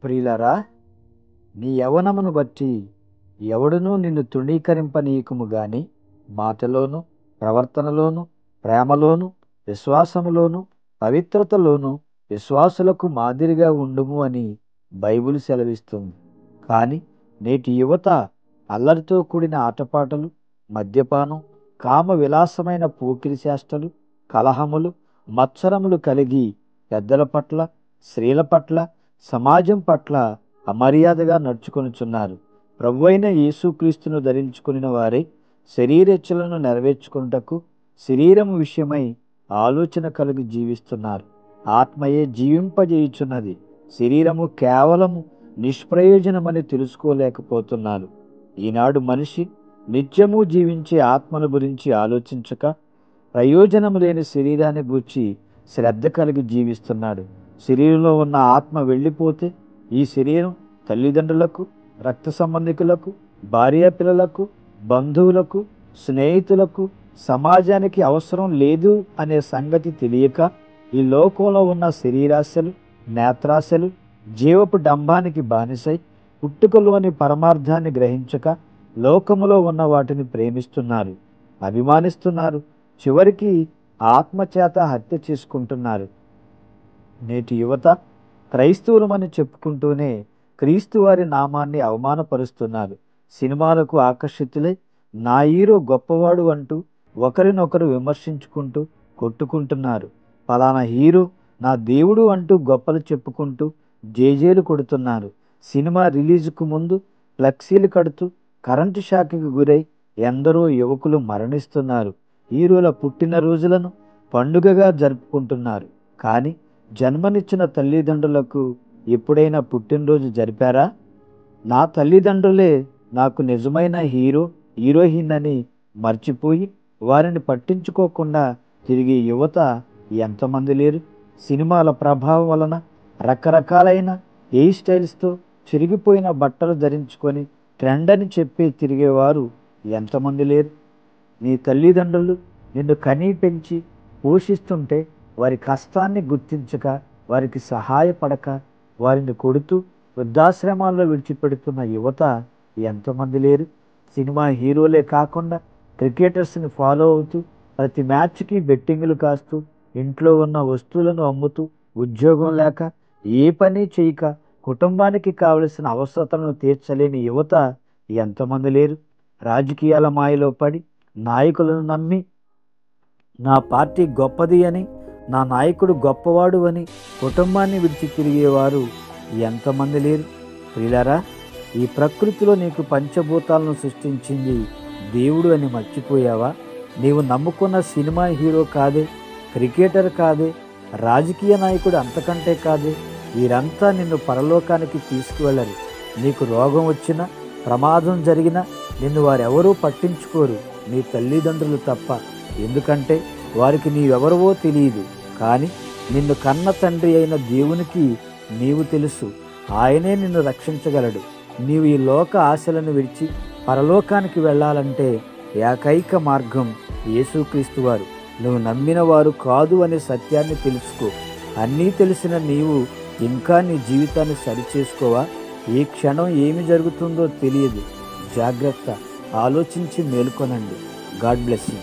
ప్రియులారా, నీ యవ్వనమును బట్టి ఎవడునూ నిన్ను తృణీకరింపనీయకుము గాని, మాటలోను, ప్రవర్తనలోను, ప్రేమలోను, విశ్వాసములోను, పవిత్రతలోను విశ్వాసులకు మాదిరిగా ఉండుము అని బైబిల్ సెలవిస్తుంది. కానీ నేటి యువత అల్లరితో కూడిన ఆటపాటలు, మద్యపానం, కామ విలాసమైన పోకిరి చేష్టలు, కలహములు, మత్సరములు కలిగి పెద్దల పట్ల, స్త్రీల పట్ల, సమాజం పట్ల అమర్యాదగా నడుచుకొనుచున్నారు. ప్రభువైన యేసుక్రీస్తును ధరించుకుని వారే శరీరేచ్ఛలను నెరవేర్చుకొనుటకు శరీరము విషయమై ఆలోచన కలిగి జీవిస్తున్నారు. ఆత్మయే జీవింపజేయుచున్నది, శరీరము కేవలము నిష్ప్రయోజనమని తెలుసుకోలేకపోతున్నారు. ఈనాడు మనిషి నిత్యము జీవించే ఆత్మను గురించి ఆలోచించక ప్రయోజనము లేని శరీరాన్ని గూర్చి శ్రద్ధ కలిగి జీవిస్తున్నాడు. శరీరంలో ఉన్న ఆత్మ వెళ్ళిపోతే ఈ శరీరం తల్లిదండ్రులకు, రక్త సంబంధికులకు, భార్యాపిల్లలకు, బంధువులకు, స్నేహితులకు, సమాజానికి అవసరం లేదు అనే సంగతి తెలియక ఈ లోకంలో ఉన్న శరీరాశలు, నేత్రాశలు, జీవపు డంబానికి బానిసై పుట్టుకలోని పరమార్థాన్ని గ్రహించక లోకములో ఉన్న వాటిని ప్రేమిస్తున్నారు, అభిమానిస్తున్నారు, చివరికి ఆత్మచేత హత్య చేసుకుంటున్నారు. నేటి యువత క్రైస్తవులమని చెప్పుకుంటూనే క్రీస్తు వారి నామాన్ని అవమానపరుస్తున్నారు. సినిమాలకు ఆకర్షితులై నా హీరో గొప్పవాడు అంటూ ఒకరినొకరు విమర్శించుకుంటూ కొట్టుకుంటున్నారు. ఫలానా హీరో నా దేవుడు అంటూ గొప్పలు చెప్పుకుంటూ జేజేలు కొడుతున్నారు. సినిమా రిలీజుకు ముందు ఫ్లెక్సీలు కడుతూ కరెంటు షాక్కి గురై ఎందరో యువకులు మరణిస్తున్నారు. హీరోల పుట్టినరోజులను పండుగగా జరుపుకుంటున్నారు. కానీ జన్మనిచ్చిన తల్లిదండ్రులకు ఎప్పుడైనా పుట్టినరోజు జరిపారా? నా తల్లిదండ్రులే నాకు నిజమైన హీరో, హీరోయిన్ అని మర్చిపోయి వారిని పట్టించుకోకుండా తిరిగే యువత ఎంతమంది లేరు? సినిమాల ప్రభావం వలన రకరకాలైన హెయిర్ స్టైల్స్తో చిరిగిపోయిన బట్టలు ధరించుకొని ట్రెండ్ అని చెప్పి తిరిగేవారు ఎంతమంది లేరు? నీ తల్లిదండ్రులు నిన్ను కనీ పెంచి పోషిస్తుంటే వారి కష్టాన్ని గుర్తించక, వారికి సహాయపడక, వారిని కొడుతూ వృద్ధాశ్రమాల్లో విడిచిపెడుతున్న యువత ఎంతమంది లేరు? సినిమా హీరోలే కాకుండా క్రికెటర్స్ని ఫాలో అవుతూ ప్రతి మ్యాచ్కి బెట్టింగులు కాస్తూ ఇంట్లో ఉన్న వస్తువులను అమ్ముతూ ఉద్యోగం లేక ఏ పని చేయక కుటుంబానికి కావలసిన అవసరతలను తీర్చలేని యువత ఎంతమంది లేరు? రాజకీయాల మాయలో పడి నాయకులను నమ్మి నా పార్టీ గొప్పది అని, నా నాయకుడు గొప్పవాడు అని కుటుంబాన్ని విడిచి తిరిగేవారు ఎంతమంది లేరు? ప్రియులారా, ఈ ప్రకృతిలో నీకు పంచభూతాలను సృష్టించింది దేవుడు అని మర్చిపోయావా? నీవు నమ్ముకున్న సినిమా హీరో కాదే, క్రికెటర్ కాదే, రాజకీయ నాయకుడు అంతకంటే కాదే, వీరంతా నిన్ను పరలోకానికి తీసుకువెళ్ళరు. నీకు రోగం వచ్చినా, ప్రమాదం జరిగినా నిన్ను వారెవరూ పట్టించుకోరు, నీ తల్లిదండ్రులు తప్ప. ఎందుకంటే వారికి నీవెవరవో తెలియదు. కానీ నిన్ను కన్న తండ్రి అయిన దేవునికి నీవు తెలుసు. ఆయనే నిన్ను రక్షించగలడు. నీవు ఈ లోక ఆశలను విడిచి పరలోకానికి వెళ్ళాలంటే ఏకైక మార్గం యేసుక్రీస్తు వారు. నువ్వు నమ్మిన వారు కాదు అనే సత్యాన్ని తెలుసుకో. అన్నీ తెలిసిన నీవు ఇంకా నీ జీవితాన్ని సరిచేసుకోవా? ఏ క్షణం ఏమి జరుగుతుందో తెలియదు. జాగ్రత్త, ఆలోచించి మేలుకొనండి. God bless you.